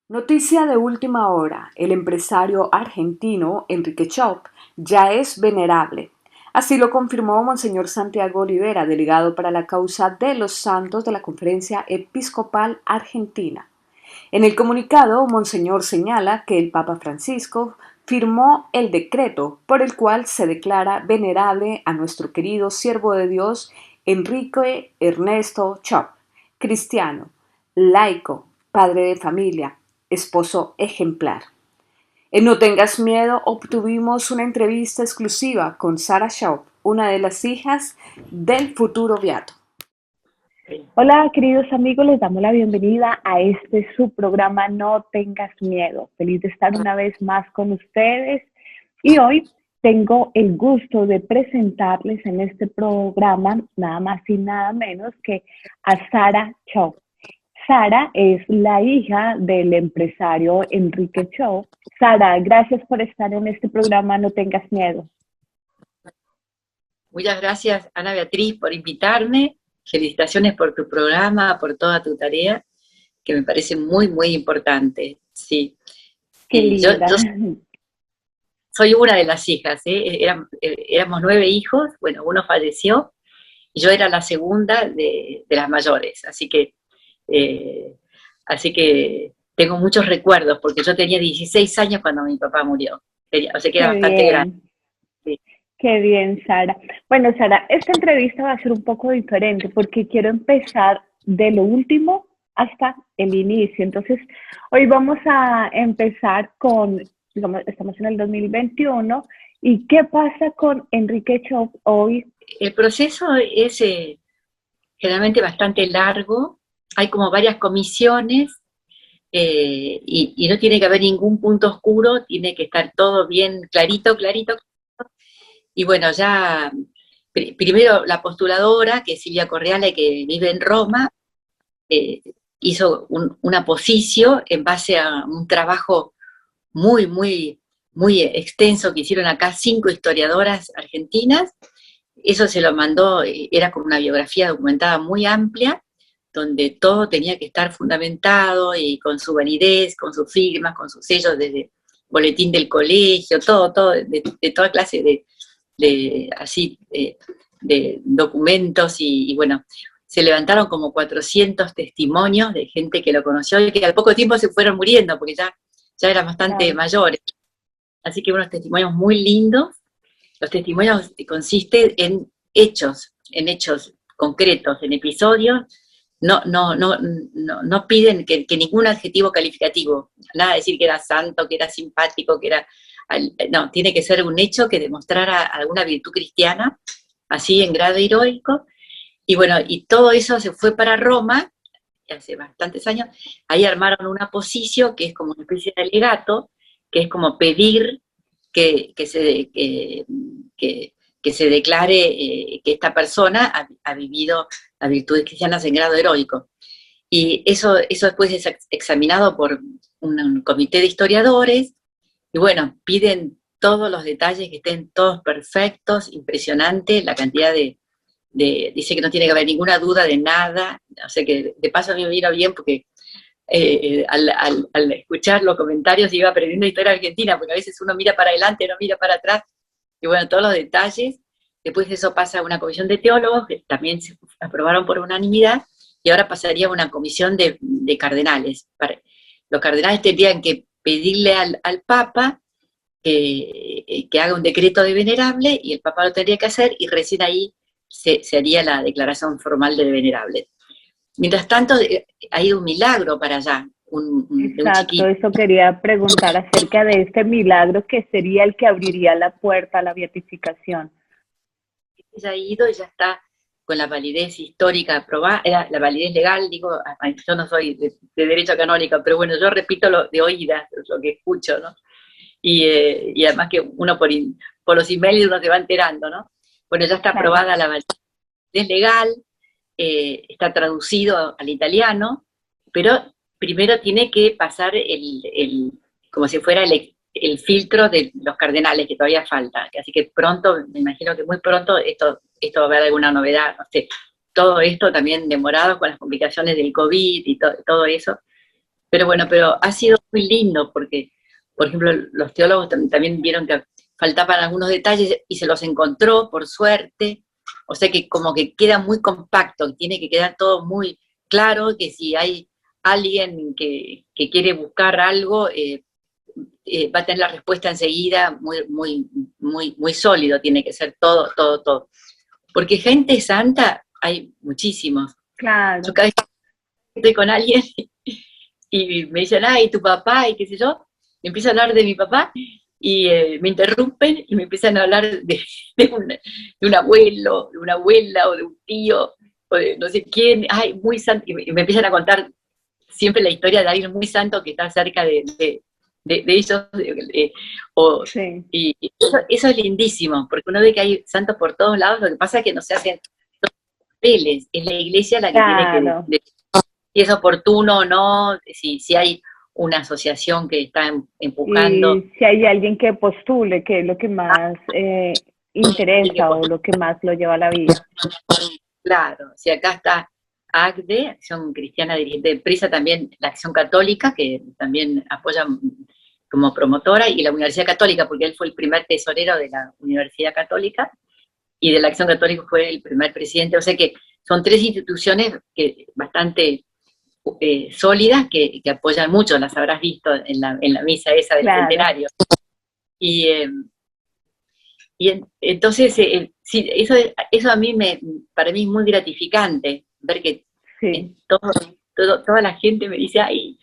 Noticia de última hora: el empresario argentino Enrique Chop ya es venerable. Así lo confirmó Monseñor Santiago Olivera, delegado para la causa de los santos de la Conferencia Episcopal Argentina. En el comunicado, Monseñor señala que el Papa Francisco firmó el decreto por el cual se declara venerable a nuestro querido siervo de Dios Enrique Ernesto Chop, cristiano, laico, padre de familia, esposo ejemplar. En No tengas miedo obtuvimos una entrevista exclusiva con Sarah Chop, una de las hijas del futuro beato. Hola, queridos amigos, les damos la bienvenida a este su programa No tengas miedo. Feliz de estar una vez más con ustedes y hoy tengo el gusto de presentarles en este programa nada más y nada menos que a Sarah Chop. Sara es la hija del empresario Enrique Chop. Sara, gracias por estar en este programa No tengas miedo. Muchas gracias, Ana Beatriz, por invitarme. Felicitaciones por tu programa, por toda tu tarea, que me parece muy, muy importante. Sí. Qué linda. Yo soy una de las hijas, éramos 9 hijos, bueno, uno falleció, y yo era la segunda de las mayores, eh, así que tengo muchos recuerdos, porque yo tenía 16 años cuando mi papá murió, o sea que era Qué bastante grande. bien. Sí. Qué bien, Sara. Bueno, Sara, esta entrevista va a ser un poco diferente porque quiero empezar de lo último hasta el inicio. Entonces, hoy vamos a empezar con, digamos, estamos en el 2021, ¿y qué pasa con Enrique Chop hoy? El proceso es generalmente bastante largo, hay como varias comisiones, y no tiene que haber ningún punto oscuro, tiene que estar todo bien clarito, clarito. Y bueno, ya primero la postuladora, que es Silvia Correale, que vive en Roma, eh, hizo una posición en base a un trabajo muy, muy, muy extenso que hicieron acá 5 historiadoras argentinas. Eso se lo mandó, era como una biografía documentada muy amplia, donde todo tenía que estar fundamentado y con su validez, con sus firmas, con sus sellos desde boletín del colegio, todo, de toda clase de documentos y bueno, se levantaron como 400 testimonios de gente que lo conoció y que al poco tiempo se fueron muriendo porque ya eran bastante Claro. mayores. Así que unos testimonios muy lindos. Los testimonios consisten en hechos concretos, en episodios. No piden que ningún adjetivo calificativo, nada de decir que era santo, que era simpático, que era... No, tiene que ser un hecho que demostrara alguna virtud cristiana, así en grado heroico. Y bueno, y todo eso se fue para Roma, hace bastantes años. Ahí armaron una posición que es como una especie de alegato, que es como pedir que se declare que esta persona ha vivido las virtudes cristianas en grado heroico. Y eso después es examinado por un comité de historiadores, y bueno, piden todos los detalles, que estén todos perfectos, impresionante la cantidad dice que no tiene que haber ninguna duda de nada, o sea que de paso a mí me vino bien porque al escuchar los comentarios iba aprendiendo historia argentina, porque a veces uno mira para adelante, no mira para atrás, y bueno, todos los detalles. Después de eso pasa a una comisión de teólogos, que también se aprobaron por unanimidad, y ahora pasaría a una comisión de cardenales. Los cardenales tendrían que pedirle al Papa que haga un decreto de venerable, y el Papa lo tendría que hacer, y recién ahí se haría la declaración formal de venerable. Mientras tanto, ha ido un milagro para allá, de un Exacto, chiquito. eso quería preguntar acerca de este milagro que sería el que abriría la puerta a la beatificación. Ya ha ido y ya está con la validez histórica aprobada, la validez legal, digo, yo no soy de derecho canónico, pero bueno, yo repito lo de oídas, lo que escucho, ¿no? Y además que uno por los emails uno se va enterando, ¿no? Bueno, ya está Claro. aprobada la validez legal, está traducido al italiano, pero primero tiene que pasar como si fuera el filtro de los cardenales, que todavía falta. Así que pronto, me imagino que muy pronto esto va a haber alguna novedad, no sé. Todo esto también demorado con las complicaciones del COVID y todo eso, Pero bueno, pero ha sido muy lindo porque, por ejemplo, los teólogos también vieron que faltaban algunos detalles y se los encontró, por suerte. O sea que como que queda muy compacto, tiene que quedar todo muy claro, que si hay alguien que quiere buscar algo, va a tener la respuesta enseguida, muy sólido, tiene que ser todo, todo, todo. Porque gente santa hay muchísimos. Claro. Yo cada vez que estoy con alguien y me dicen, ay, tu papá, y qué sé yo, me empiezan a hablar de mi papá, y me interrumpen y me empiezan a hablar de un abuelo, de una abuela, o de un tío, o de no sé quién, ay, muy santo, y me empiezan a contar siempre la historia de alguien muy santo que está cerca de ellos, Sí. y eso es lindísimo, porque uno ve que hay santos por todos lados, lo que pasa es que no se hacen papeles, es la iglesia la que tiene que Claro. si es oportuno o no, si hay una asociación que está empujando. Y si hay alguien que postule, que es lo que más Y que, interesa o lo que más lo lleva a la vida. claro, si acá está ACDE, Acción Cristiana Dirigente de Prisa, también la Acción Católica, que también apoya como promotora, y la Universidad Católica, porque él fue el primer tesorero de la Universidad Católica, y de la Acción Católica fue el primer presidente, o sea que son tres instituciones que bastante sólidas que apoyan mucho, las habrás visto en la misa esa del Claro. centenario. Y, entonces, sí, eso a mí para mí es muy gratificante, ver que Sí. toda la gente me dice, ay,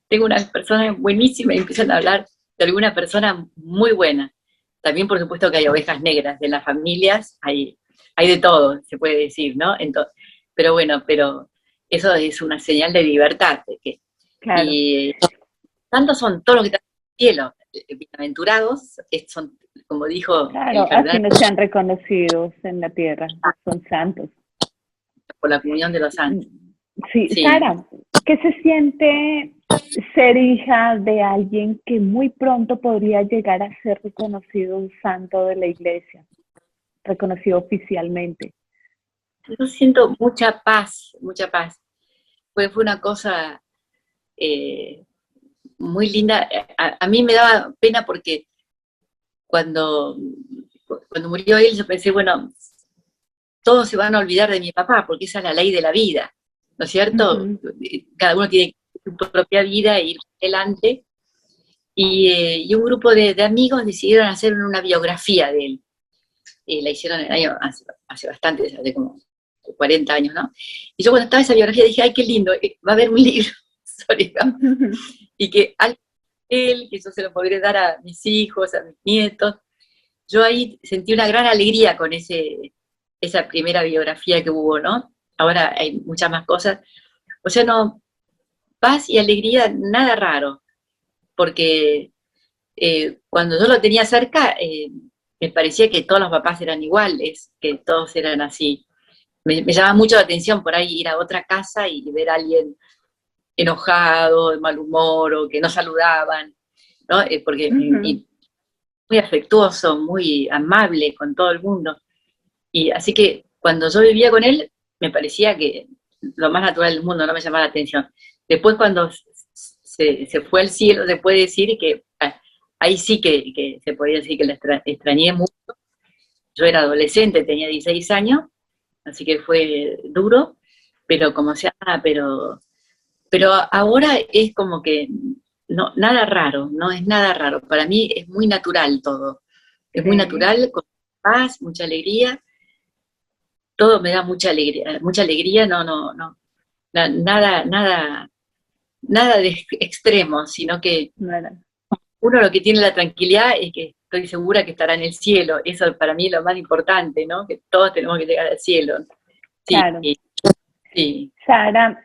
tengo una persona buenísima, y empiezan a hablar de alguna persona muy buena. También, por supuesto, que hay ovejas negras de las familias, hay de todo, se puede decir, ¿no? Entonces, pero bueno, pero eso es una señal de libertad. Claro. Y tantos son todos los que están en el cielo, bienaventurados, son, como dijo el Claro, así cardenal, no sean reconocidos en la tierra, son santos. por la comunión de los santos. Sí, Sí. Sara, ¿qué se siente ser hija de alguien que muy pronto podría llegar a ser reconocido un santo de la iglesia, reconocido oficialmente? Yo siento mucha paz, mucha paz. Fue una cosa muy linda. A mí me daba pena porque cuando murió él, yo pensé, bueno, todos se van a olvidar de mi papá, porque esa es la ley de la vida, ¿no es cierto? Uh-huh. Cada uno tiene su propia vida e ir adelante. Y un grupo de amigos decidieron hacer una biografía de él. La hicieron hace bastante, hace como 40 años, ¿no? Y yo cuando estaba esa biografía dije, ay, qué lindo, va a haber un libro sobre él, y que él, que yo se lo podré dar a mis hijos, a mis nietos. Yo ahí sentí una gran alegría con esa primera biografía que hubo, ¿no? Ahora hay muchas más cosas. O sea, no, paz y alegría, nada raro, porque cuando yo lo tenía cerca, me parecía que todos los papás eran iguales, que todos eran así. Me llama mucho la atención por ahí ir a otra casa y ver a alguien enojado, de mal humor, o que no saludaban, ¿no? Porque Uh-huh. muy afectuoso, muy amable con todo el mundo. Y así que cuando yo vivía con él, me parecía que lo más natural del mundo, no me llamaba la atención. Después cuando se fue al cielo, se puede decir que ahí sí que se podía decir que la extrañé mucho. Yo era adolescente, tenía 16 años, así que fue duro, pero como sea, pero ahora es como que no, nada raro, no es nada raro. Para mí es muy natural todo. Es muy Sí. natural, con paz, mucha alegría. Todo me da mucha alegría, no, nada de extremo, sino que Bueno, uno lo que tiene la tranquilidad es que estoy segura que estará en el cielo. Eso para mí es lo más importante, ¿no? Que todos tenemos que llegar al cielo. Sí, claro. sí. Sara,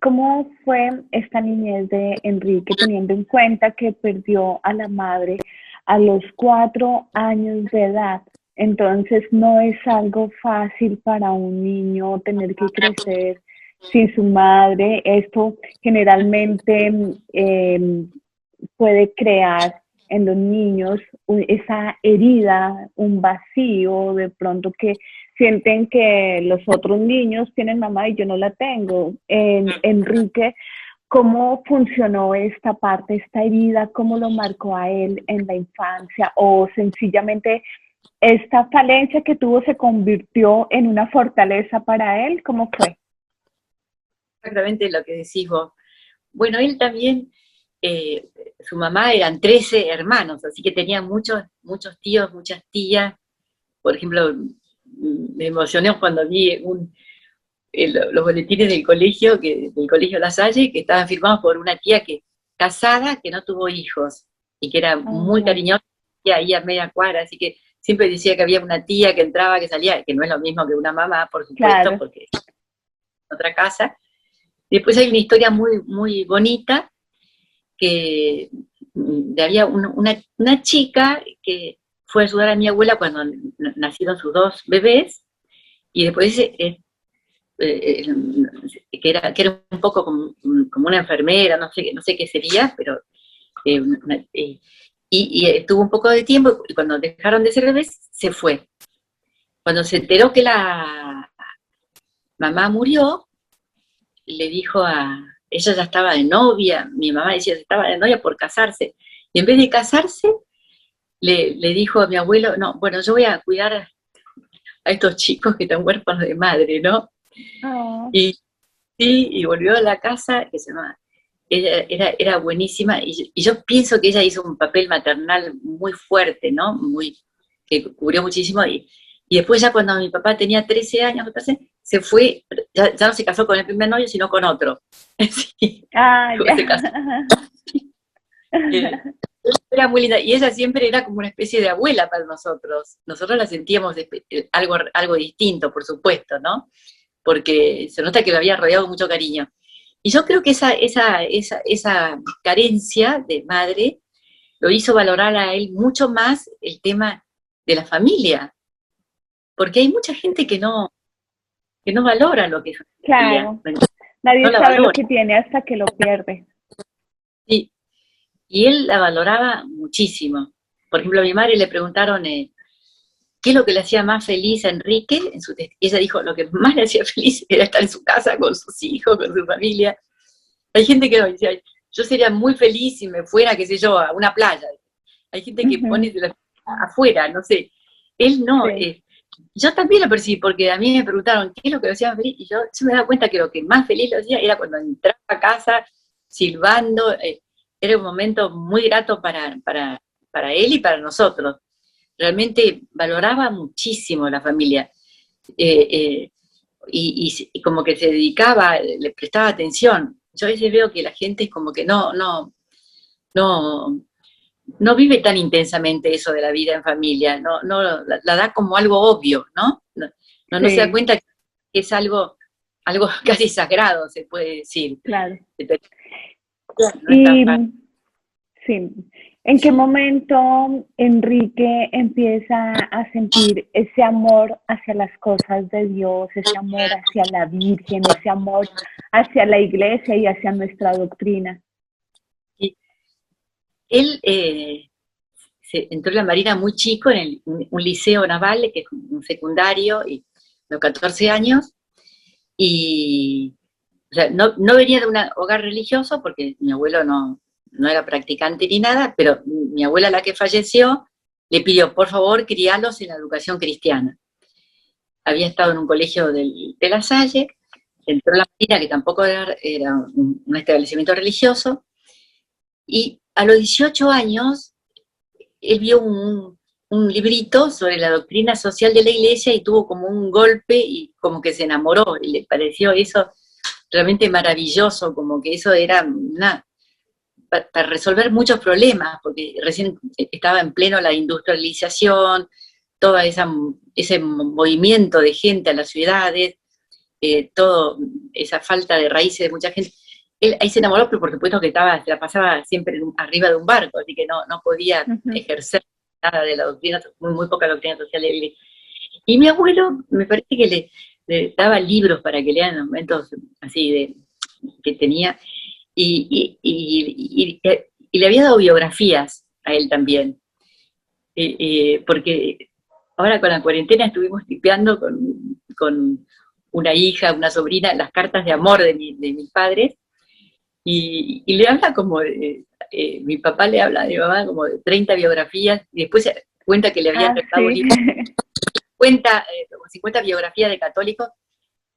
¿cómo fue esta niñez de Enrique teniendo en cuenta que perdió a la madre a los 4 años de edad? Entonces no es algo fácil para un niño tener que crecer sin su madre. Esto generalmente puede crear en los niños esa herida, un vacío, de pronto que sienten que los otros niños tienen mamá y yo no la tengo. Enrique ¿Cómo funcionó esta parte, esta herida? ¿Cómo lo marcó a él en la infancia? ¿O sencillamente esta falencia que tuvo se convirtió en una fortaleza para él? ¿Cómo fue? Exactamente lo que decís vos. Bueno, él también, su mamá eran 13 hermanos, así que tenía muchos, muchos tíos, muchas tías. Por ejemplo, me emocioné cuando vi los boletines del colegio La Salle, que estaban firmados por una tía casada, que no tuvo hijos, y que era muy Ajá. cariñosa, y ahí a media cuadra, así que siempre decía que había una tía que entraba, que salía, que no es lo mismo que una mamá, por supuesto, Claro. porque es otra casa. Después hay una historia muy, muy bonita, que había una chica que fue a ayudar a mi abuela cuando nacieron sus dos bebés, y después eh, que era un poco como una enfermera, no sé qué sería, pero y estuvo un poco de tiempo, y cuando dejaron de ser bebés, se fue. Cuando se enteró que la mamá murió, le dijo ella ya estaba de novia, mi mamá decía que estaba de novia por casarse, y en vez de casarse, le dijo a mi abuelo, no, bueno, yo voy a cuidar a estos chicos que están huérfanos de madre, ¿no? Oh, Y sí, y volvió a la casa, que se llama, ella era buenísima, y yo pienso que ella hizo un papel maternal muy fuerte, ¿no? Que cubrió muchísimo, y después ya cuando mi papá tenía 13 años, me parece, se fue, ya no se casó con el primer novio, sino con otro. Sí, ah, ya. se casó. eh, Era muy linda, y ella siempre era como una especie de abuela para nosotros. Nosotros la sentíamos algo distinto, por supuesto, ¿no? Porque se nota que lo había rodeado con mucho cariño. Y yo creo que esa carencia de madre lo hizo valorar a él mucho más el tema de la familia, porque hay mucha gente que no valora lo que es familia, Claro. Nadie no la sabe lo valora. que tiene hasta que lo pierde. Sí. Y él la valoraba muchísimo. Por ejemplo, a mi madre le preguntaron qué es lo que le hacía más feliz a Enrique. Y ella dijo, lo que más le hacía feliz era estar en su casa con sus hijos, con su familia. Hay gente que dice, yo sería muy feliz si me fuera, qué sé yo, a una playa. Hay gente que pone Ujú. afuera, no sé. Él no. Sí, Yo también lo percibí, porque a mí me preguntaron qué es lo que lo hacía más feliz, y yo me daba cuenta que lo que más feliz lo hacía era cuando entraba a casa silbando. Era un momento muy grato para él y para nosotros. Realmente valoraba muchísimo la familia. eh, eh, y como que se dedicaba, le prestaba atención. Yo a veces veo que la gente es como que no, no vive tan intensamente eso de la vida en familia, no la da como algo obvio, ¿no? No se da sí, cuenta que es algo casi sagrado, se puede decir. claro. No es tan Y fácil. sí, ¿en qué momento Enrique empieza a sentir ese amor hacia las cosas de Dios, ese amor hacia la Virgen, ese amor hacia la iglesia y hacia nuestra doctrina? Y él entró en la Marina muy chico, en un liceo naval, que es un secundario, y a los 14 años, y o sea, no venía de un hogar religioso, porque mi abuelo no era practicante ni nada, pero mi abuela, la que falleció, le pidió, por favor, criarlos en la educación cristiana. Había estado en un colegio de La Salle, entró a la Marina, que tampoco era un establecimiento religioso, y a los 18 años él vio un librito sobre la doctrina social de la iglesia, y tuvo como un golpe y como que se enamoró, y le pareció eso realmente maravilloso, como que eso era para resolver muchos problemas, porque recién estaba en pleno la industrialización, todo ese movimiento de gente a las ciudades, toda esa falta de raíces de mucha gente. Él ahí se enamoró, pero por supuesto que se la pasaba siempre arriba de un barco, así que no podía Ujú. ejercer nada de la doctrina, muy poca doctrina social de la iglesia. Y mi abuelo, me parece que le daba libros para que lean en los momentos así que tenía, y le había dado biografías a él también. Porque ahora con la cuarentena estuvimos tipeando con una hija, una sobrina, las cartas de amor de mis padres, y le habla como mi papá le habla a mi mamá como de 30 biografías, y después se cuenta que le habían regalado un sí. libro, cuenta como 50 biografías de católicos,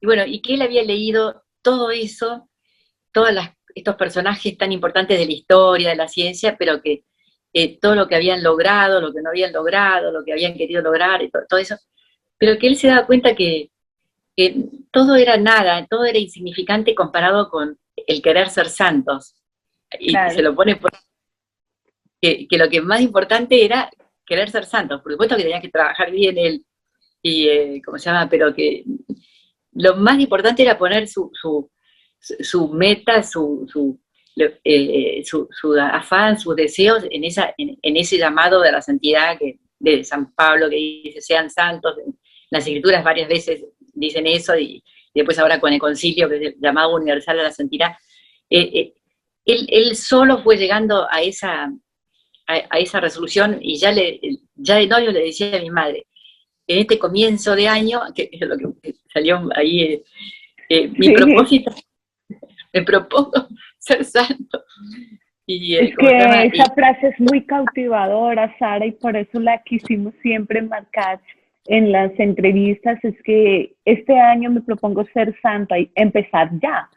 y bueno, y que él había leído todo eso, estos personajes tan importantes de la historia, de la ciencia, pero que todo lo que habían logrado, lo que no habían logrado, lo que habían querido lograr, y todo eso, pero que él se daba cuenta que todo era nada, todo era insignificante comparado con el querer ser santos. Y se Claro. lo pone por que lo que más importante era querer ser santos. Por supuesto que tenía que trabajar bien él, y, ¿cómo se llama? Pero que lo más importante era poner su meta, su afán, sus deseos en ese llamado de la santidad de San Pablo, que dice, sean santos. En las escrituras varias veces dicen eso, y después ahora con el concilio, que es el llamado universal a la santidad. Él solo fue llegando a esa resolución, y ya de novio le decía a mi madre, en este comienzo de año, que es lo que salió ahí, mi Sí. propósito, me propongo ser santo. Y, Es ¿cómo se llama? que esa frase es muy cautivadora, Sara, y por eso la quisimos siempre marcar en las entrevistas. Es que este año me propongo ser santa y empezar ya,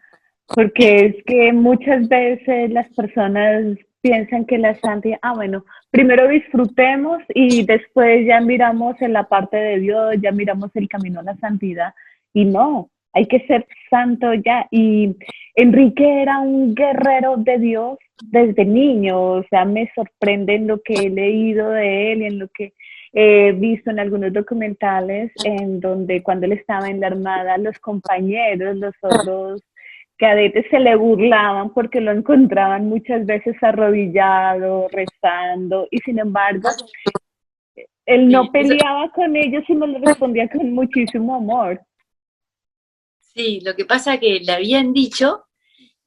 porque es que muchas veces las personas piensan que la santidad, bueno, primero disfrutemos y después ya miramos en la parte de Dios, ya miramos el camino a la santidad, y no, hay que ser santo ya. Y Enrique era un guerrero de Dios desde niño, o sea, me sorprende en lo que he leído de él y en lo que he visto en algunos documentales, en donde cuando él estaba en la armada, los compañeros, los otros cadetes se le burlaban porque lo encontraban muchas veces arrodillado, rezando, y sin embargo, él no Sí, peleaba con ellos, sino le respondía con muchísimo amor. sí, lo que pasa es que le habían dicho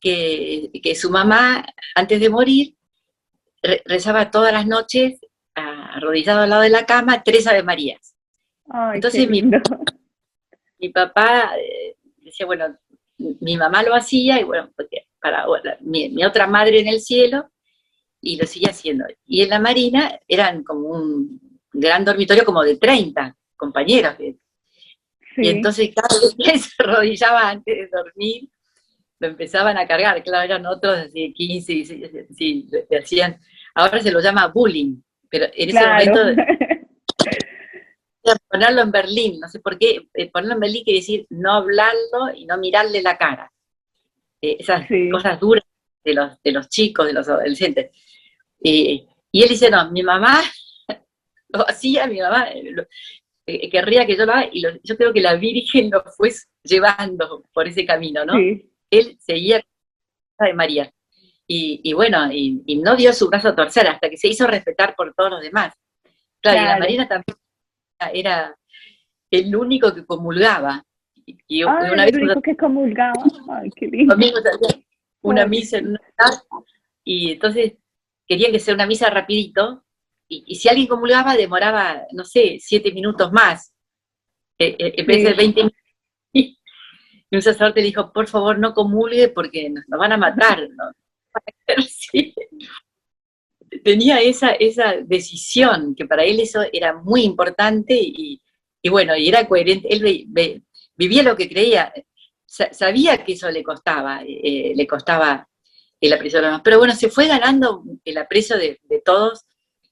que su mamá, antes de morir, rezaba todas las noches, arrodillado al lado de la cama, 3 Ave Marías. Ay, qué Entonces lindo. mi papá decía, bueno, mi mamá lo hacía, y bueno, porque bueno, mi otra madre en el cielo, y lo sigue haciendo. Y en la Marina eran como un gran dormitorio como de 30 compañeros. Y Sí, entonces cada vez que se arrodillaba antes de dormir, lo empezaban a cargar. Claro, eran otros así de 15, sí, le hacían, ahora se lo llama bullying, pero en ese claro. momento ponerlo en Berlín, no sé por qué, ponerlo en Berlín quiere decir no hablarlo y no mirarle la cara. Esas Sí, cosas duras de los chicos, de los adolescentes. Y él dice, no, mi mamá lo hacía, mi mamá querría que yo lo haga, y yo creo que la Virgen lo fue llevando por ese camino, ¿no? sí, Él seguía de María. Y bueno, y no dio su brazo a torcer hasta que se hizo respetar por todos los demás. Claro, y la claro. Marina también era el único que comulgaba. Y Ay, una el vez, único que comulgaba. Ay, qué un lindo. domingo salía una Ay, misa en un altar, y entonces querían que sea una misa rapidito, y si alguien comulgaba demoraba, no sé, 7 minutos más, en vez de sí. 20 minutos. Y un sacerdote le dijo, por favor, no comulgue porque nos van a matar, ¿no? Pero sí, tenía esa decisión, que para él eso era muy importante, y bueno, y era coherente. Él vivía lo que creía, sabía que eso le costaba el aprecio de los demás, pero bueno, se fue ganando el aprecio de todos,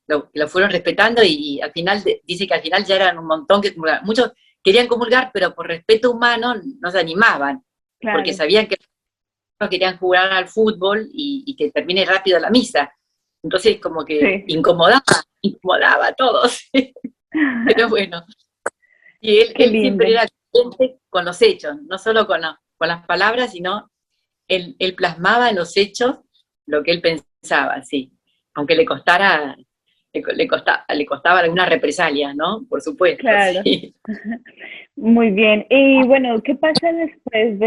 lo fueron respetando, y al final, dice que al final ya eran un montón que comulgaban. Muchos querían comulgar, pero por respeto humano no se animaban, porque Claro, sabían que no querían jugar al fútbol, y que termine rápido la misa. Entonces como que sí. incomodaba a todos. Pero bueno, y él, Qué él lindo. siempre era consciente con los hechos, no solo con las palabras, sino él plasmaba en los hechos lo que él pensaba, sí. Aunque le costaba algunas represalias, ¿no? Por supuesto, Claro. sí. Muy bien. Y bueno, ¿qué pasa después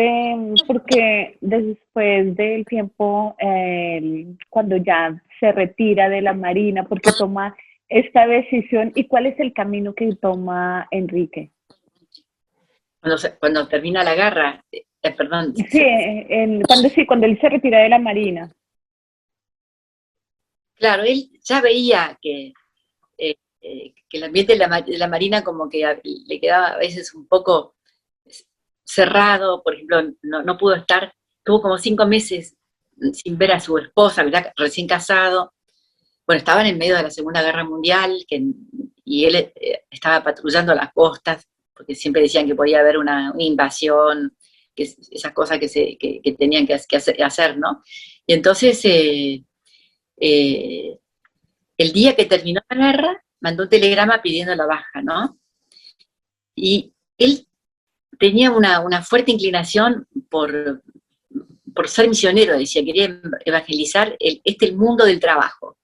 porque después del tiempo, cuando ya se retira de la Marina, porque toma esta decisión, y cuál es el camino que toma Enrique? Cuando termina la guerra, perdón. Sí, cuando él se retiró de la Marina. Claro, él ya veía que el ambiente de la Marina como que le quedaba a veces un poco cerrado. Por ejemplo, no pudo estar, tuvo como 5 meses sin ver a su esposa, ¿verdad? Recién casado. Bueno, estaban en medio de la Segunda Guerra Mundial, y él estaba patrullando las costas, porque siempre decían que podía haber una invasión, esas cosas que tenían que hacer, ¿no? Y entonces, el día que terminó la guerra, mandó un telegrama pidiendo la baja, ¿no? Y él tenía una fuerte inclinación por ser misionero, decía, quería evangelizar el mundo del trabajo.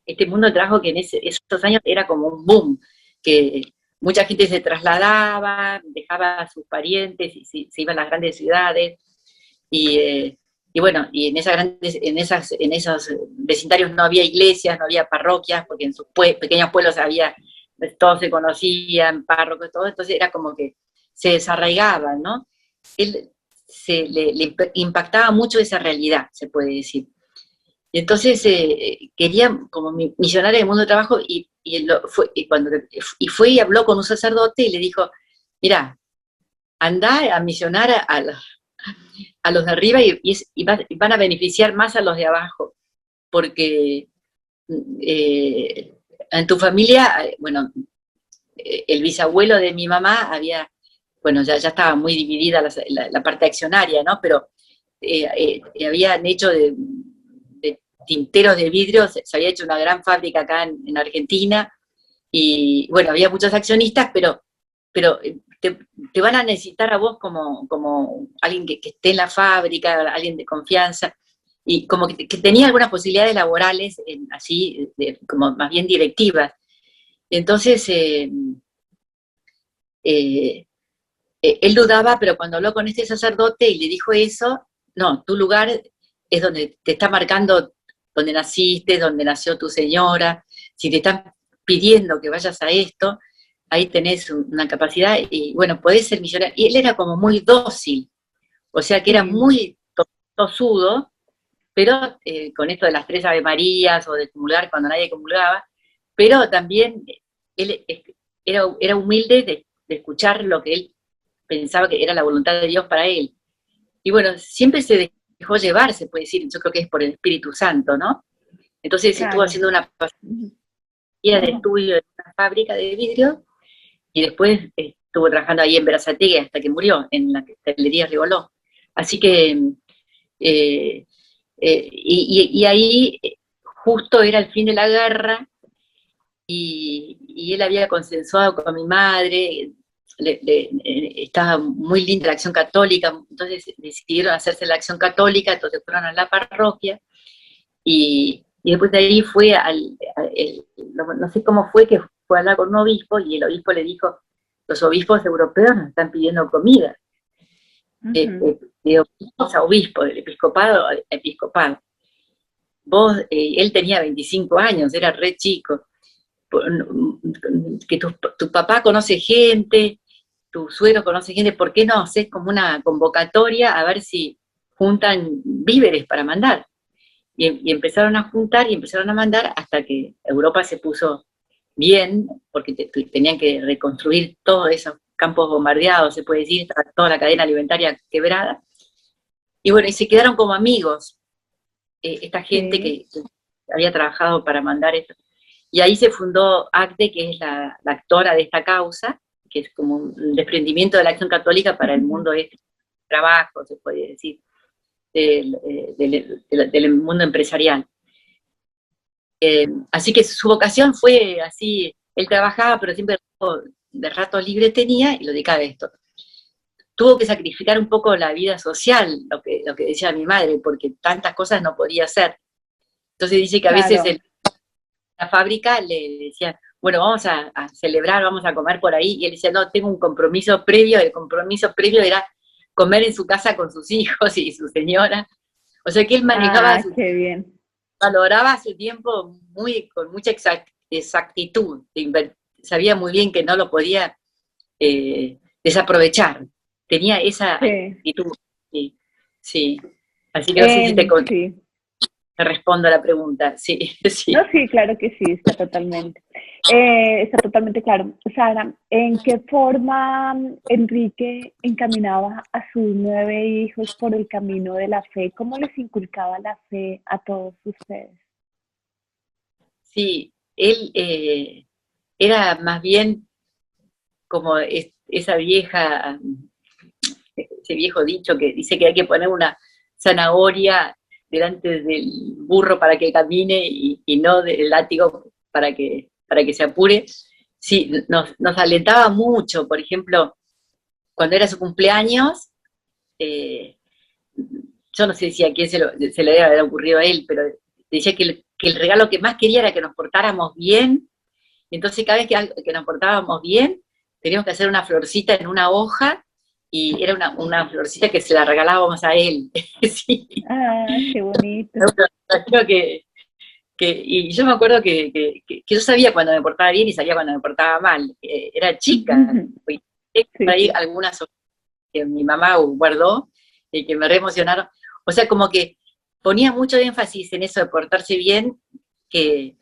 Este mundo del trabajo que en esos años era como un boom, que mucha gente se trasladaba, dejaba a sus parientes y se iba a las grandes ciudades, y bueno, y en esos vecindarios no había iglesias, no había parroquias, porque en sus pequeños pueblos todos se conocían, párrocos, todo, entonces era como que se desarraigaban, ¿no? Él le impactaba mucho esa realidad, se puede decir. Y entonces quería como misionaria del mundo del trabajo, y fue y habló con un sacerdote y le dijo, mira, andá a misionar a los de arriba y van a beneficiar más a los de abajo, porque en tu familia, bueno, el bisabuelo de mi mamá bueno, ya estaba muy dividida la parte accionaria, ¿no? Pero habían hecho de tinteros de vidrio, se había hecho una gran fábrica acá en Argentina, y bueno, había muchos accionistas, pero te van a necesitar a vos como alguien que esté en la fábrica, alguien de confianza, y como que tenía algunas posibilidades laborales, así, como más bien directivas. Entonces, él dudaba, pero cuando habló con este sacerdote y le dijo eso, no, tu lugar es donde te está marcando, donde naciste, donde nació tu señora. Si te están pidiendo que vayas a esto, ahí tenés una capacidad, y bueno, podés ser millonario. Y él era como muy dócil, o sea que era muy tosudo, pero con esto de las 3 Ave Marías o de comulgar cuando nadie comulgaba, pero también él era humilde de escuchar lo que él pensaba que era la voluntad de Dios para él. Y bueno, siempre se dejó llevar, se puede decir, yo creo que es por el Espíritu Santo, ¿no? Entonces estuvo haciendo una pasantía de estudio en una fábrica de vidrio, y después estuvo trabajando ahí en Berazategui hasta que murió, en la Telería Rigoló. Así que, y ahí justo era el fin de la guerra, y él había consensuado con mi madre, estaba muy linda la acción católica, entonces decidieron hacerse la acción católica, entonces fueron a la parroquia, y después de ahí fue no sé cómo fue, que fue a hablar con un obispo, y el obispo le dijo, los obispos europeos nos están pidiendo comida, de obispos a obispo, del episcopado a episcopado. Él tenía 25 años, era re chico, que tu papá conoce gente, tu suegro conoce gente, ¿por qué no haces como una convocatoria a ver si juntan víveres para mandar? Y empezaron a juntar y empezaron a mandar hasta que Europa se puso bien, porque tenían que reconstruir todos esos campos bombardeados, se puede decir, toda la cadena alimentaria quebrada. Y bueno, y se quedaron como amigos, esta gente que había trabajado para mandar esto. Y ahí se fundó ACDE, que es la actora de esta causa, que es como un desprendimiento de la acción católica para el mundo de trabajo, se puede decir, del mundo empresarial. Así que su vocación fue así, él trabajaba, pero siempre de rato libre tenía, y lo dedicaba a esto. Tuvo que sacrificar un poco la vida social, lo que decía mi madre, porque tantas cosas no podía hacer. Entonces dice que a veces la fábrica le decían, bueno, vamos a celebrar, vamos a comer por ahí, y él decía, no, tengo un compromiso previo, el compromiso previo era comer en su casa con sus hijos y su señora. O sea que él manejaba valoraba su tiempo con mucha exactitud, sabía muy bien que no lo podía desaprovechar, tenía esa actitud. sí, sí. Así que no sé si Sí. te respondo a la pregunta, sí, No, sí. sí, claro que sí, está totalmente claro. Sara, ¿en qué forma Enrique encaminaba a sus 9 hijos por el camino de la fe? ¿Cómo les inculcaba la fe a todos ustedes? Sí, él era más bien como esa vieja, ese viejo dicho que dice que hay que poner una zanahoria delante del burro para que camine y no del látigo para que se apure. Sí, nos alentaba mucho, por ejemplo, cuando era su cumpleaños, eh, yo no sé si a quién se le debe haber ocurrido a él, pero decía que el regalo que más quería era que nos portáramos bien, y entonces cada vez que nos portábamos bien, teníamos que hacer una florcita en una hoja, y era una florcita que se la regalábamos a él. Sí. Ah, qué bonito. Creo y yo me acuerdo que yo sabía cuando me portaba bien y sabía cuando me portaba mal. Era chica, y por Sí, ahí sí. algunas que mi mamá guardó y que me re emocionaron. O sea, como que ponía mucho énfasis en eso de portarse bien, que,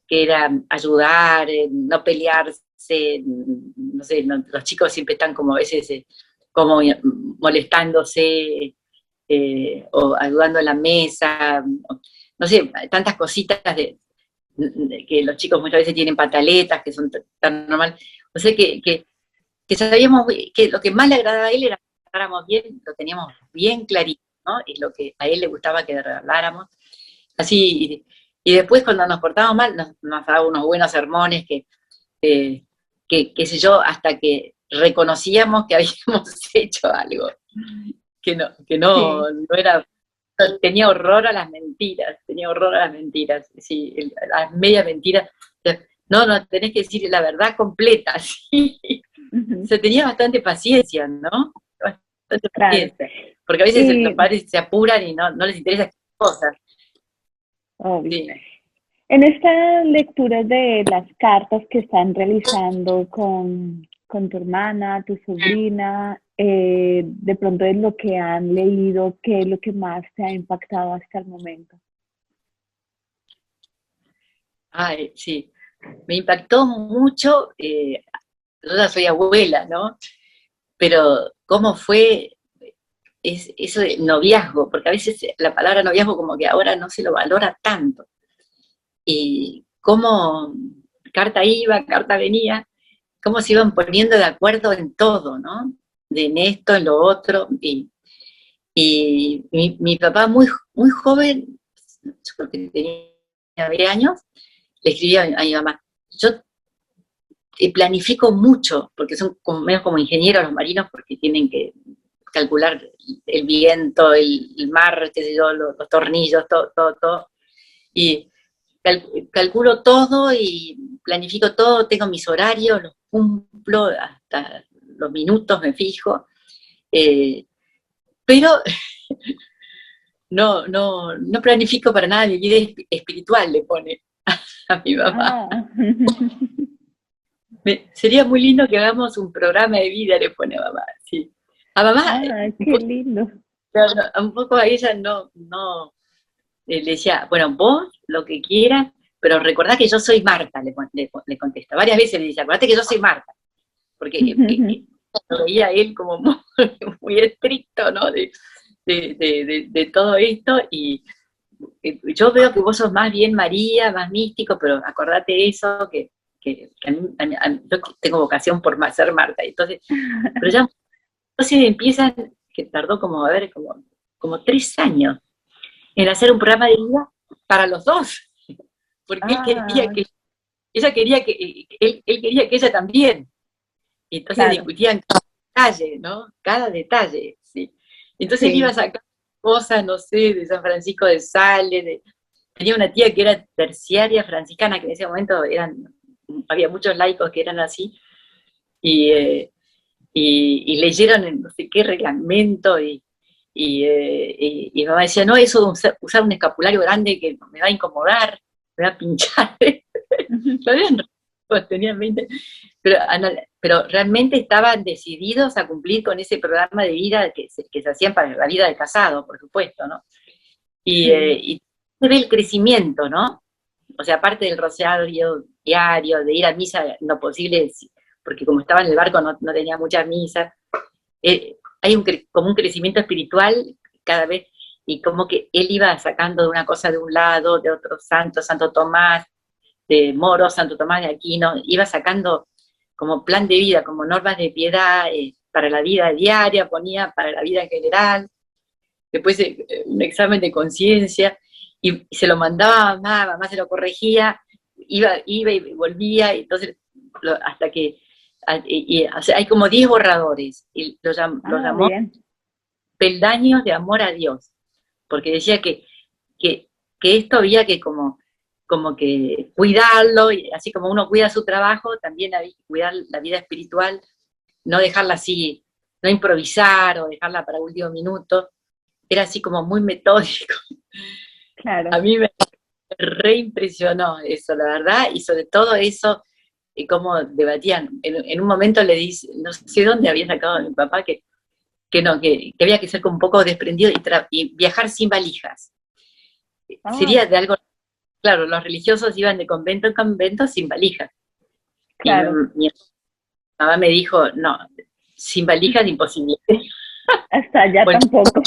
que era ayudar, no pelearse, no sé, los chicos siempre están como a veces como molestándose, o ayudando en la mesa, no sé, tantas cositas que los chicos muchas veces tienen pataletas, que son tan normal. O sea que sabíamos que lo que más le agradaba a él era que tratáramos bien, lo teníamos bien clarito, ¿no? Y lo que a él le gustaba que regaláramos. Así, y después cuando nos portábamos mal, nos daba unos buenos sermones qué sé yo, hasta que reconocíamos que habíamos hecho algo, que Sí. no era, tenía horror a las mentiras, sí, las medias mentiras. No, no, tenés que decir la verdad completa, sí. Ujú. Se tenía bastante paciencia, ¿no? Bastante Claro. paciencia. Porque a veces los Y, padres se apuran y no les interesa estas cosas. obvio. Sí. En esta lectura de las cartas que están realizando con tu hermana, tu sobrina, de pronto es lo que han leído, ¿qué es lo que más te ha impactado hasta el momento? Ay, sí. Me impactó mucho, yo ya soy abuela, ¿no? Pero cómo fue eso de noviazgo, porque a veces la palabra noviazgo como que ahora no se lo valora tanto. Y cómo carta iba, carta venía, cómo se iban poniendo de acuerdo en todo, ¿no? De en esto, en lo otro. Y mi papá muy joven, yo creo que tenía 20 años, le escribía a mi mamá, yo planifico mucho, porque son menos como ingenieros los marinos, porque tienen que calcular el viento, el mar, qué sé yo, los tornillos, todo. Y calculo todo y planifico todo, tengo mis horarios, los cumplo, hasta los minutos me fijo, eh, pero no planifico para nada mi vida espiritual, le pone a mi mamá. Ah, Sería muy lindo que hagamos un programa de vida, le pone a mamá, sí. A mamá, ah, qué lindo. un poco a ella le decía, bueno, vos lo que quieras, pero recordá que yo soy Marta, le contesta. Varias veces le dice, acordate que yo soy Marta, porque lo veía él como muy, muy estricto, ¿no? De todo esto, y yo veo que vos sos más bien María, más místico, pero acordate eso, que yo tengo vocación por ser Marta, entonces, pero ya, entonces empiezan, que tardó como, a ver, como 3 años, en hacer un programa de vida para los dos, porque Ah, ella quería él quería que ella también, y entonces claro, discutían cada detalle, ¿no? Cada detalle, sí. Entonces él iba a sí. sacar cosas, no sé, de San Francisco de Sales, tenía una tía que era terciaria franciscana, que en ese momento había muchos laicos que eran así, y, y leyeron en no sé qué reglamento, y mamá decía, no, eso de usar un escapulario grande que me va a incomodar, me va a pinchar. Lo habían cuando tenían 20, pero realmente estaban decididos a cumplir con ese programa de vida que se hacían para la vida de casado, por supuesto, ¿no? Y se ve el crecimiento, ¿no? O sea, aparte del rosario diario, de ir a misa lo posible, porque como estaba en el barco no tenía muchas misas, hay como un crecimiento espiritual cada vez, y como que él iba sacando de una cosa de un lado, de otro santo, Santo Tomás, de Moro, Santo Tomás de Aquino, iba sacando como plan de vida, como normas de piedad para la vida diaria, ponía para la vida en general, después un examen de conciencia, y se lo mandaba a mamá se lo corregía, iba y volvía, y entonces hasta que, o sea, hay como 10 borradores, y los llamó bien. peldaños de amor a Dios, porque decía que esto había que como que cuidarlo, y así como uno cuida su trabajo, también había que cuidar la vida espiritual, no dejarla así, no improvisar o dejarla para último minuto. Era así como muy metódico. Claro. A mí me reimpresionó eso, la verdad, y sobre todo eso, cómo debatían. En un momento le dice, no sé dónde había sacado a mi papá, que había que ser como un poco desprendido y viajar sin valijas. Sería de algo, claro, los religiosos iban de convento en convento sin valijas. Claro. Y mi mamá me dijo, no, sin valijas imposible. Hasta allá bueno, tampoco.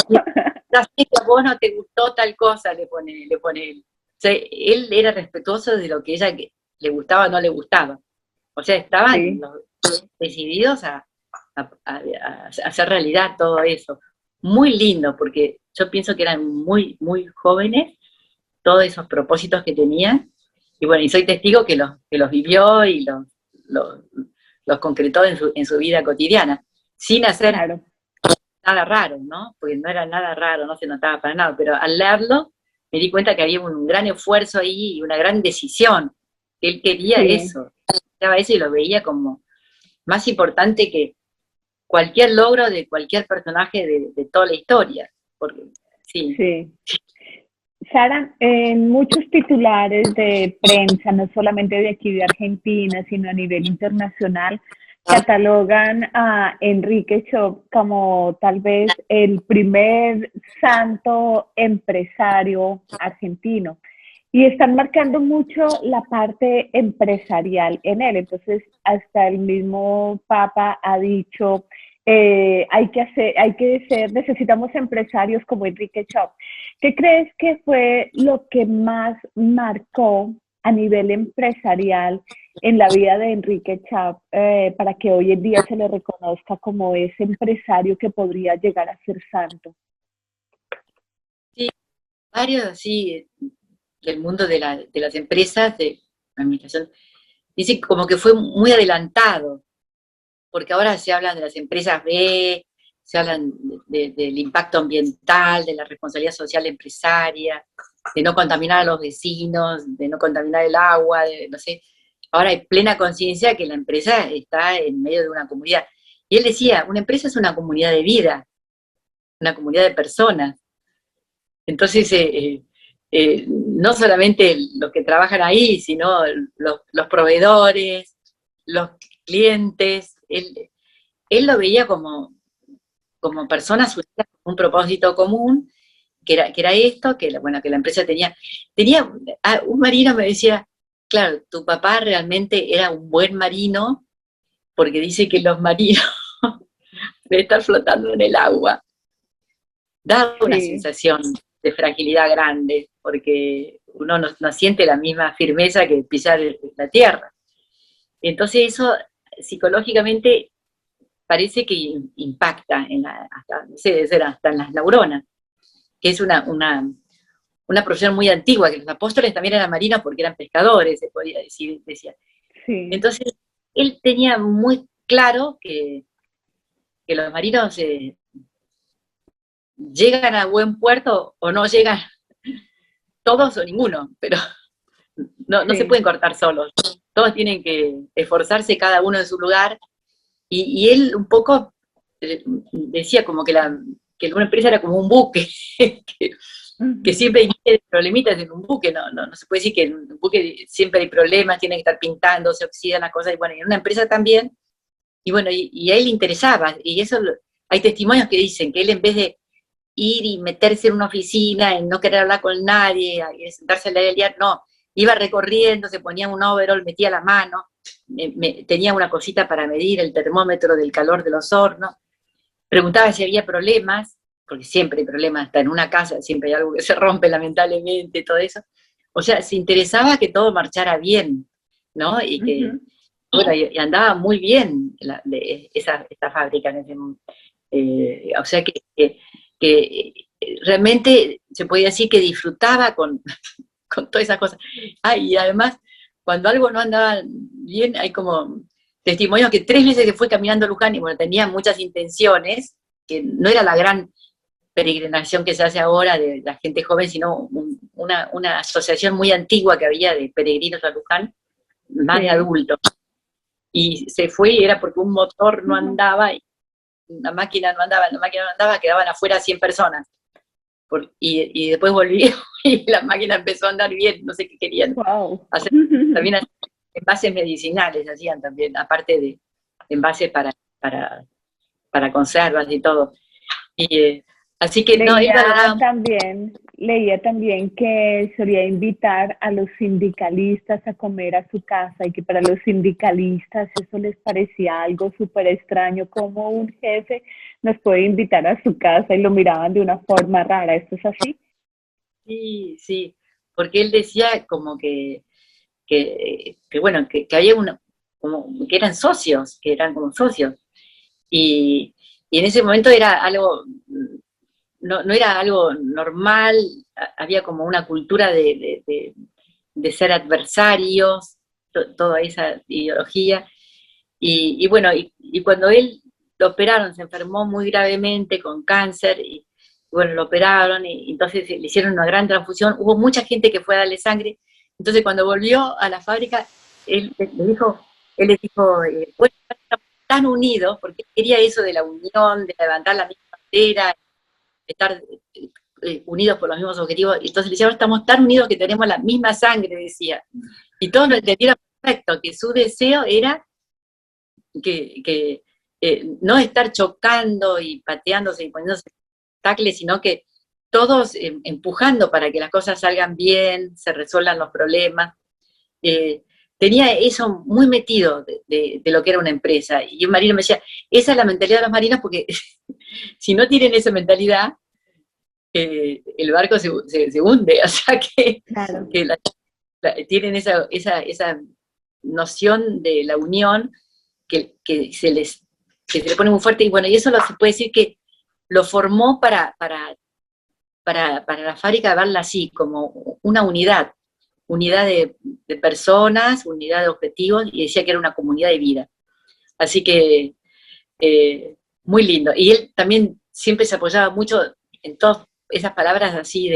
Ya sé que a vos no te gustó tal cosa, le pone él. O sea, él era respetuoso de lo que ella le gustaba o no le gustaba. O sea, estaban decididos a hacer realidad todo eso. Muy lindo, porque yo pienso que eran muy, muy jóvenes, todos esos propósitos que tenían, y bueno, y soy testigo que los vivió y los concretó en su vida cotidiana, sin hacer nada raro, ¿no? Porque no era nada raro, no se notaba para nada, pero al leerlo me di cuenta que había un gran esfuerzo ahí y una gran decisión. Él quería eso y lo veía como más importante que cualquier logro de cualquier personaje de toda la historia. Porque, sí. Sara, en muchos titulares de prensa, no solamente de aquí de Argentina, sino a nivel internacional, catalogan a Enrique Chop como tal vez el primer santo empresario argentino. Y están marcando mucho la parte empresarial en él. Entonces, hasta el mismo Papa ha dicho, necesitamos empresarios como Enrique Chop. ¿Qué crees que fue lo que más marcó a nivel empresarial en la vida de Enrique Chop para que hoy en día se le reconozca como ese empresario que podría llegar a ser santo? Sí, varios así del mundo de las empresas, de la administración, dicen como que fue muy adelantado, porque ahora se hablan de las empresas B, se hablan del impacto ambiental, de la responsabilidad social empresaria, de no contaminar a los vecinos, de no contaminar el agua, no sé. Ahora hay plena conciencia que la empresa está en medio de una comunidad. Y él decía, una empresa es una comunidad de vida, una comunidad de personas. Entonces, no solamente los que trabajan ahí, sino los proveedores, los clientes. Él lo veía como personas unidas con un propósito común, que era esto, que la empresa tenía un marino me decía, claro, tu papá realmente era un buen marino, porque dice que los marinos de estar flotando en el agua da una sensación de fragilidad grande, porque uno no siente la misma firmeza que pisar la tierra. Entonces eso psicológicamente parece que impacta hasta en las neuronas, que es una profesión muy antigua, que los apóstoles también eran marinos porque eran pescadores, se podía decir, decía. Sí. Entonces, él tenía muy claro que los marinos llegan a buen puerto o no llegan todos o ninguno, pero no se pueden cortar solos. Todos tienen que esforzarse cada uno en su lugar. Y él un poco decía como que una empresa era como un buque, que que siempre hay problemitas en un buque, no se puede decir que en un buque siempre hay problemas, tiene que estar pintando, se oxidan las cosas, y bueno, en una empresa también, y bueno, y a él le interesaba, y eso, hay testimonios que dicen que él en vez de ir y meterse en una oficina, en no querer hablar con nadie, y sentarse a leer, no, iba recorriendo, se ponía un overall, metía la mano, tenía una cosita para medir el termómetro del calor de los hornos, preguntaba si había problemas, porque siempre hay problemas, hasta en una casa siempre hay algo que se rompe lamentablemente, todo eso. O sea, se interesaba que todo marchara bien, ¿no? Y que, bueno, y andaba muy bien esa fábrica en ese momento. O sea que realmente se podía decir que disfrutaba con, con todas esas cosas. Ah, y además, cuando algo no andaba bien, hay como testimonios que 3 veces que fue caminando a Luján, y bueno, tenía muchas intenciones, que no era la gran peregrinación que se hace ahora de la gente joven, sino una asociación muy antigua que había de peregrinos a Luján, más de adultos. Y se fue y era porque un motor no andaba, y la máquina no andaba, quedaban afuera 100 personas. Y después volvió y la máquina empezó a andar bien, no sé qué querían hacer. También envases medicinales hacían también, aparte de envases para conservas y todo. Y, así que no, él valoraba. Leía también que solía invitar a los sindicalistas a comer a su casa y que para los sindicalistas eso les parecía algo súper extraño, como un jefe nos puede invitar a su casa, y lo miraban de una forma rara. ¿Esto es así? Sí, sí, porque él decía como bueno, que había como que eran socios, que eran como socios. Y en ese momento era algo, no era algo normal, había como una cultura de ser adversarios, toda esa ideología. Y bueno, y cuando él lo operaron, se enfermó muy gravemente con cáncer, y bueno, lo operaron, y entonces le hicieron una gran transfusión, hubo mucha gente que fue a darle sangre, entonces cuando volvió a la fábrica, él les dijo, bueno, estamos tan unidos, porque él quería eso de la unión, de levantar la misma bandera, de estar unidos por los mismos objetivos, y entonces le decía, ahora estamos tan unidos que tenemos la misma sangre, decía, y todos lo entendieron perfecto, que su deseo era que no estar chocando y pateándose y poniéndose tacles, sino que todos empujando para que las cosas salgan bien, se resuelvan los problemas. Tenía eso muy metido de lo que era una empresa. Y un marino me decía, esa es la mentalidad de los marinos, porque si no tienen esa mentalidad, el barco se hunde. O sea que, claro, tienen esa noción de la unión que se le pone muy fuerte, y bueno, y eso se puede decir que lo formó para la fábrica, verla así, como una unidad de personas, unidad de objetivos, y decía que era una comunidad de vida. Así que, muy lindo. Y él también siempre se apoyaba mucho en todas esas palabras así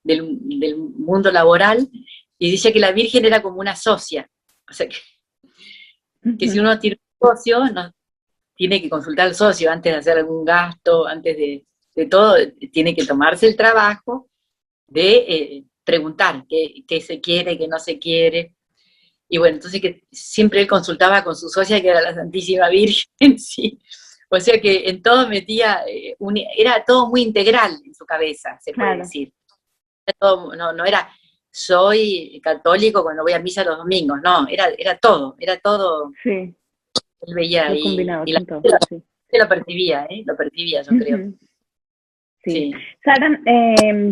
del mundo laboral, y decía que la Virgen era como una socia. O sea que si uno tiene un socio, no, tiene que consultar al socio antes de hacer algún gasto, antes de todo, tiene que tomarse el trabajo de preguntar qué se quiere, qué no se quiere. Y bueno, entonces que siempre él consultaba con su socia, que era la Santísima Virgen, sí. O sea que en todo metía, era todo muy integral en su cabeza, se puede decir. No era, soy católico cuando voy a misa los domingos, no, era todo. Sí. Él veía ahí, y la gente lo percibía, yo creo. Sí. Sara,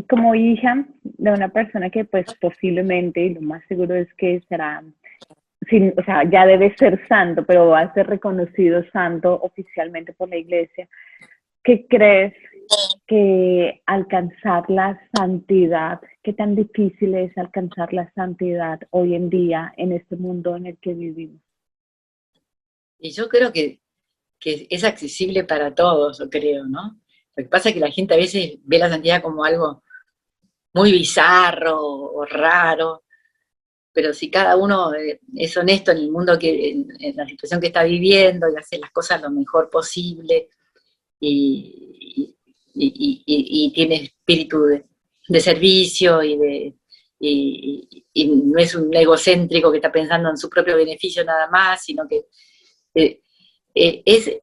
como hija de una persona que pues posiblemente, y lo más seguro es que será, o sea, ya debe ser santo, pero va a ser reconocido santo oficialmente por la iglesia, ¿qué crees que alcanzar la santidad, qué tan difícil es alcanzar la santidad hoy en día en este mundo en el que vivimos? Y yo creo que es accesible para todos, yo creo, ¿no? Lo que pasa es que la gente a veces ve la santidad como algo muy bizarro o raro, pero si cada uno es honesto en el mundo, en la situación que está viviendo, y hace las cosas lo mejor posible, y y tiene espíritu de servicio y no es un egocéntrico que está pensando en su propio beneficio nada más, sino que es,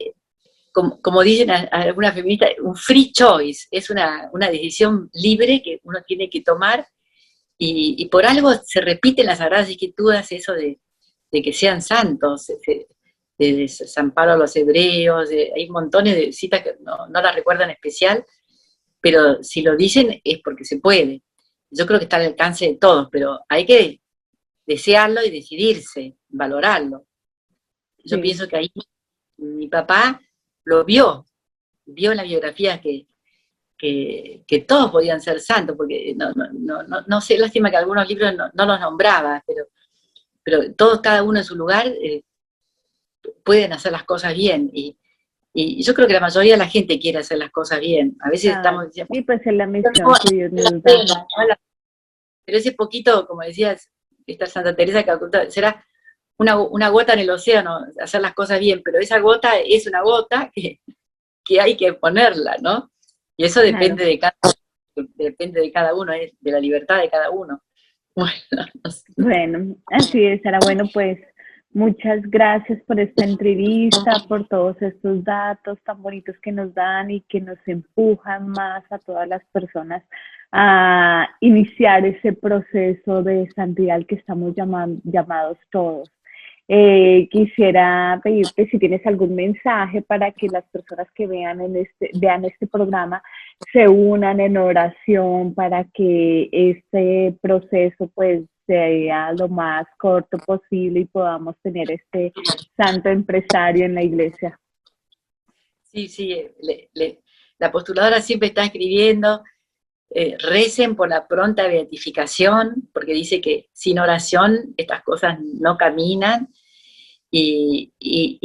como dicen algunas feministas, un free choice, es una decisión libre que uno tiene que tomar, y por algo se repite en las Sagradas Escrituras eso de que sean santos, de San Pablo a los Hebreos, hay montones de citas que no las recuerdo en especial, pero si lo dicen es porque se puede. Yo creo que está al alcance de todos, pero hay que desearlo y decidirse, valorarlo. Yo pienso que ahí mi papá lo vio en la biografía que todos podían ser santos, porque no sé, lástima que algunos libros no los nombraba, pero todos, cada uno en su lugar, pueden hacer las cosas bien, y yo creo que la mayoría de la gente quiere hacer las cosas bien. A veces estamos diciendo, sí, pues es la misión que Dios nos da. pero ese poquito, como decías, esta Santa Teresa de Calcuta, será una gota en el océano, hacer las cosas bien, pero esa gota es una gota que hay que ponerla, ¿no? Y eso depende de cada uno, de la libertad de cada uno. Bueno, no sé. Bueno, así es, Sara. Bueno, pues muchas gracias por esta entrevista, por todos estos datos tan bonitos que nos dan y que nos empujan más a todas las personas a iniciar ese proceso de santidad al que estamos llamados todos. Quisiera pedirte si tienes algún mensaje para que las personas que vean este programa se unan en oración para que este proceso pues sea lo más corto posible y podamos tener este santo empresario en la iglesia. Sí, la postuladora siempre está escribiendo, recen por la pronta beatificación, porque dice que sin oración estas cosas no caminan, y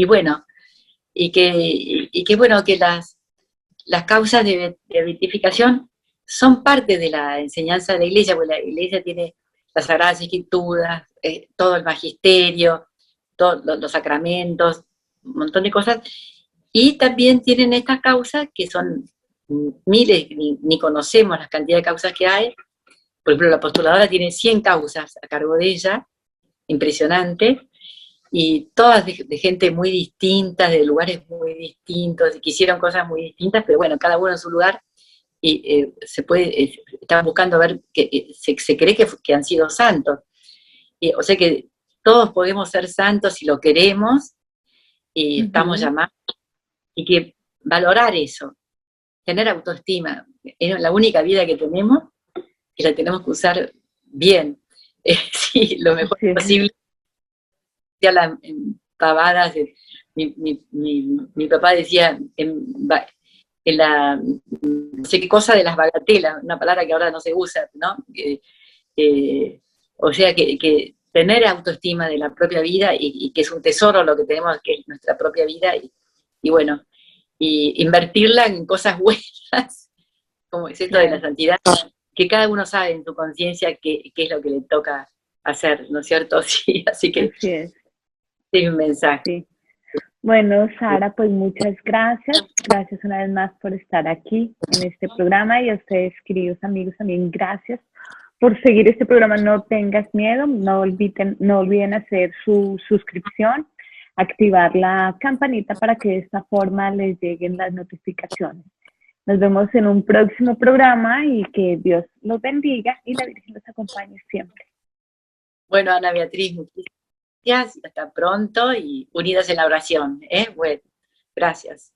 bueno, que bueno, que las causas de beatificación son parte de la enseñanza de la Iglesia, porque la Iglesia tiene las Sagradas Escrituras, todo el magisterio, todos los sacramentos, un montón de cosas, y también tienen estas causas que son miles, ni conocemos la cantidad de causas que hay. Por ejemplo, la postuladora tiene 100 causas a cargo de ella, impresionante, y todas de gente muy distinta, de lugares muy distintos, que hicieron cosas muy distintas, pero bueno, cada uno en su lugar, y están buscando ver, que se cree que han sido santos. O sea que todos podemos ser santos si lo queremos, y estamos llamados, y que valorar eso, tener autoestima, es la única vida que tenemos, y la tenemos que usar bien, sí, lo mejor posible. Ya las pavadas, mi papá decía no sé qué cosa de las bagatelas, una palabra que ahora no se usa, ¿no? O sea que tener autoestima de la propia vida, y que es un tesoro lo que tenemos, que es nuestra propia vida, y bueno, y invertirla en cosas buenas, como es esto de la santidad, que cada uno sabe en su conciencia qué es lo que le toca hacer, ¿no es cierto? Sí, así que así es. Sí, un mensaje. Sí. Bueno, Sara, pues muchas gracias. Gracias una vez más por estar aquí en este programa, y a ustedes, queridos amigos, también gracias por seguir este programa No Tengas Miedo. No olviden hacer su suscripción, activar la campanita para que de esta forma les lleguen las notificaciones. Nos vemos en un próximo programa, y que Dios los bendiga y la Virgen los acompañe siempre. Bueno, Ana Beatriz, muchísimas gracias, hasta pronto, y unidas en la oración, ¿eh? Bueno, gracias.